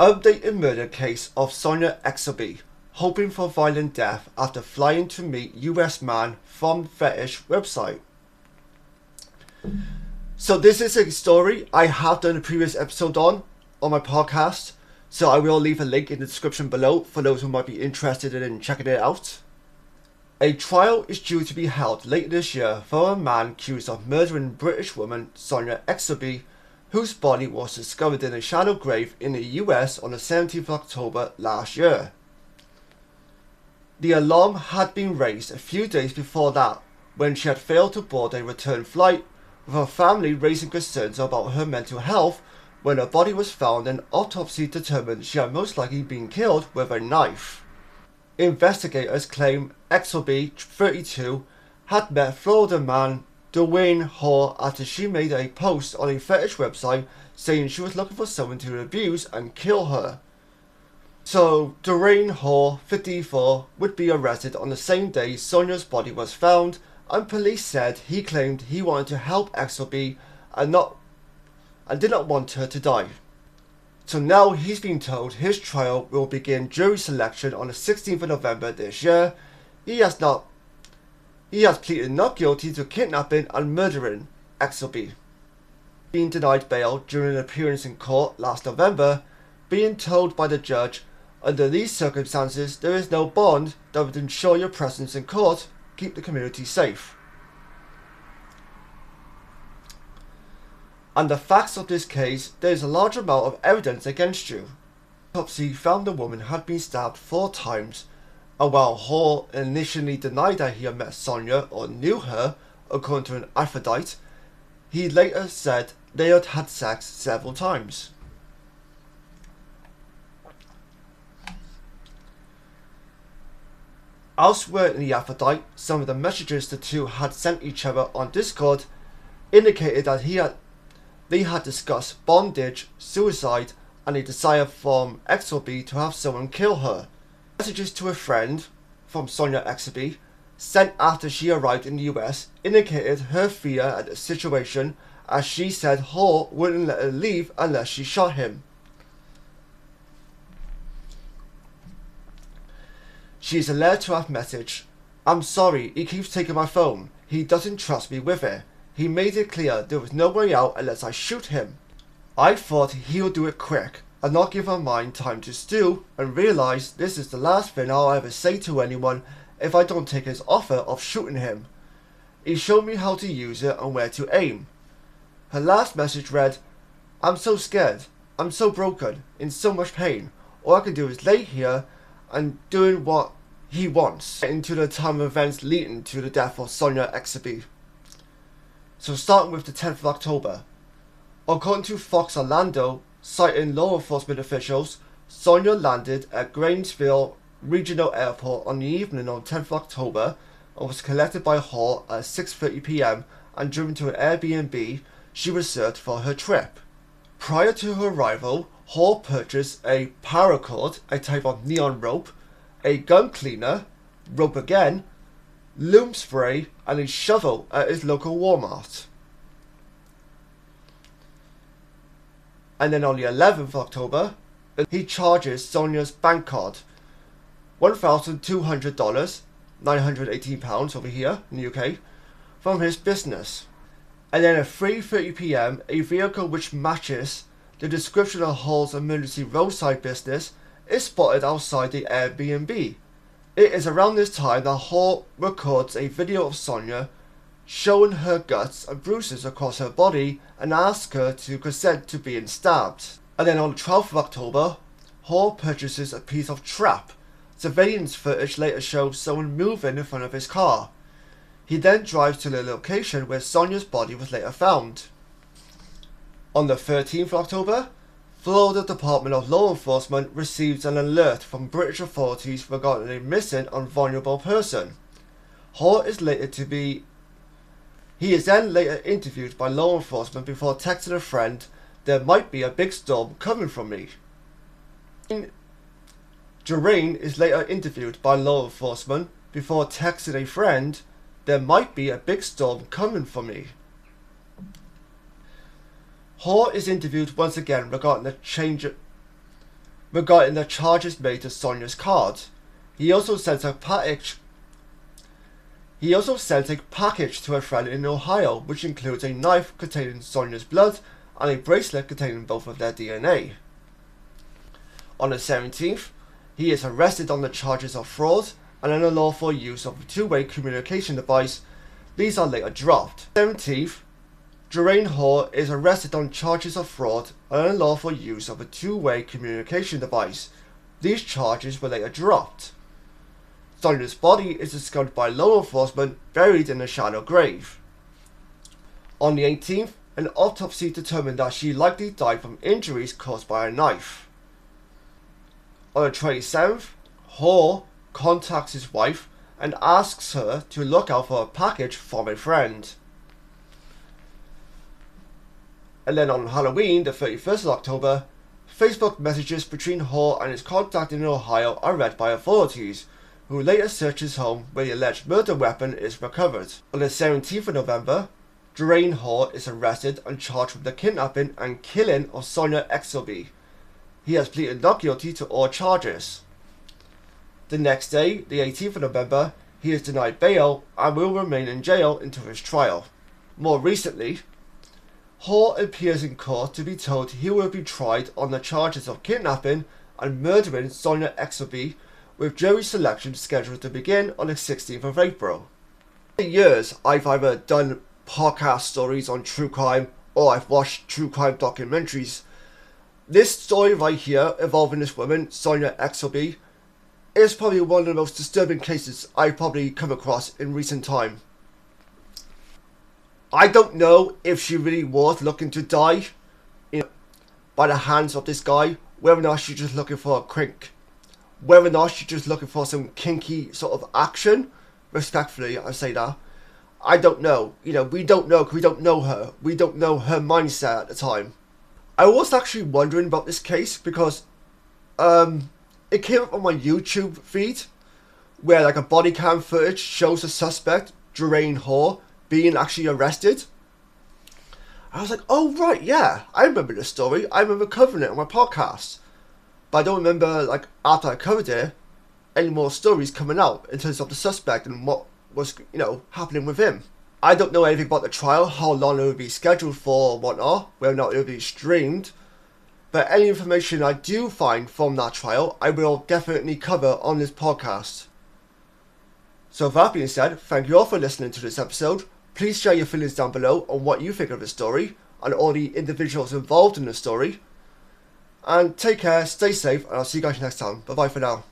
Updated murder case of Sonia Exelby, hoping for violent death after flying to meet US man from fetish website. So this is a story I have done a previous episode on my podcast, so I will leave a link in the description below for those who might be interested in checking it out. A trial is due to be held later this year for a man accused of murdering British woman Sonia Exelby, whose body was discovered in a shallow grave in the US on the 17th of October last year. The alarm had been raised a few days before that when she had failed to board a return flight, with her family raising concerns about her mental health when her body was found and autopsy determined she had most likely been killed with a knife. Investigators claim Exelby, 32, had met Florida man Dwayne Hall after she made a post on a fetish website saying she was looking for someone to abuse and kill her. So Dwayne Hall, 54, would be arrested on the same day Sonia's body was found, and police said he claimed he wanted to help Exelby and did not want her to die. So now he's been told his trial will begin jury selection on the 16th of November this year. He has pleaded not guilty to kidnapping and murdering Exelby, being denied bail during an appearance in court last November, being told by the judge, under these circumstances there is no bond that would ensure your presence in court, keep the community safe. And the facts of this case, there is a large amount of evidence against you. Autopsy found the woman had been stabbed 4 times, and while Hall initially denied that he had met Sonia or knew her, according to an affidavit, he later said they had had sex several times. Elsewhere in the affidavit, some of the messages the two had sent each other on Discord indicated that they had discussed bondage, suicide, and a desire from Exelby to have someone kill her. Messages to a friend from Sonia Exelby, sent after she arrived in the US, indicated her fear at the situation, as she said Hall wouldn't let her leave unless she shot him. She is alleged to have messaged, "I'm sorry, he keeps taking my phone. He doesn't trust me with it. He made it clear there was no way out unless I shoot him. I thought he would do it quick and not give her mind time to stew, and realise this is the last thing I'll ever say to anyone if I don't take his offer of shooting him. He showed me how to use it and where to aim." Her last message read, "I'm so scared. I'm so broken, in so much pain. All I can do is lay here and doing what he wants." Into the time of events leading to the death of Sonia Exelby. So starting with the 10th of October. According to Fox Orlando, citing law enforcement officials, Sonia landed at Grangeville Regional Airport on the evening of 10th of October and was collected by Hall at 6:30 p.m. and driven to an Airbnb she reserved for her trip. Prior to her arrival, Hall purchased a paracord, a type of neon rope, a gun cleaner, rope again, loom spray, and a shovel at his local Walmart. And then on the 11th of October, he charges Sonia's bank card $1,200, £918 over here in the UK, from his business. And then at 3:30 p.m, a vehicle which matches the description of Hall's emergency roadside business is spotted outside the Airbnb. It is around this time that Hall records a video of Sonia showing her guts and bruises across her body and asks her to consent to being stabbed. And then on the 12th of October, Hall purchases a piece of trap. Surveillance footage later shows someone moving in front of his car. He then drives to the location where Sonia's body was later found. On the 13th of October, Florida Department of Law Enforcement receives an alert from British authorities regarding a missing and vulnerable person. Hall is then later interviewed by law enforcement before texting a friend, "There might be a big storm coming from me." Jerain is later interviewed by law enforcement before texting a friend, "There might be a big storm coming for me." Hall is interviewed once again regarding the change regarding the charges made to Sonia's card. He also sent a package to a friend in Ohio, which includes a knife containing Sonia's blood and a bracelet containing both of their DNA. On the 17th, he is arrested on the charges of fraud and unlawful use of a two-way communication device. These are later dropped. 17th, Doreen Hall is arrested on charges of fraud and unlawful use of a two-way communication device. These charges were later dropped. Sonia's body is discovered by law enforcement buried in a shallow grave. On the 18th, an autopsy determined that she likely died from injuries caused by a knife. On the 27th, Hall contacts his wife and asks her to look out for a package from a friend. And then on Halloween, the 31st of October, Facebook messages between Hall and his contact in Ohio are read by authorities, who later search his home where the alleged murder weapon is recovered. On the 17th of November, Doreen Hall is arrested and charged with the kidnapping and killing of Sonia Exelby. He has pleaded not guilty to all charges. The next day, the 18th of November, he is denied bail and will remain in jail until his trial. More recently, Hall appears in court to be told he will be tried on the charges of kidnapping and murdering Sonia Exelby, with jury selection scheduled to begin on the 16th of April. For years, I've either done podcast stories on true crime or I've watched true crime documentaries. This story right here involving this woman, Sonia Exelby, is probably one of the most disturbing cases I've probably come across in recent time. I don't know if she really was looking to die by the hands of this guy, whether or not she's just looking for a crank. Whether or not she's just looking for some kinky sort of action, respectfully, I say that. I don't know. We don't know because we don't know her. We don't know her mindset at the time. I was actually wondering about this case because it came up on my YouTube feed where like a body cam footage shows the suspect, Doreen Hall, being actually arrested. I was like, oh right, yeah, I remember this story. I remember covering it on my podcast. But I don't remember, like, after I covered it, any more stories coming out in terms of the suspect and what was, happening with him. I don't know anything about the trial, how long it would be scheduled for or whatnot, whether or not it would be streamed. But any information I do find from that trial, I will definitely cover on this podcast. So with that being said, thank you all for listening to this episode. Please share your feelings down below on what you think of the story and all the individuals involved in the story. And take care, stay safe, and I'll see you guys next time. Bye bye for now.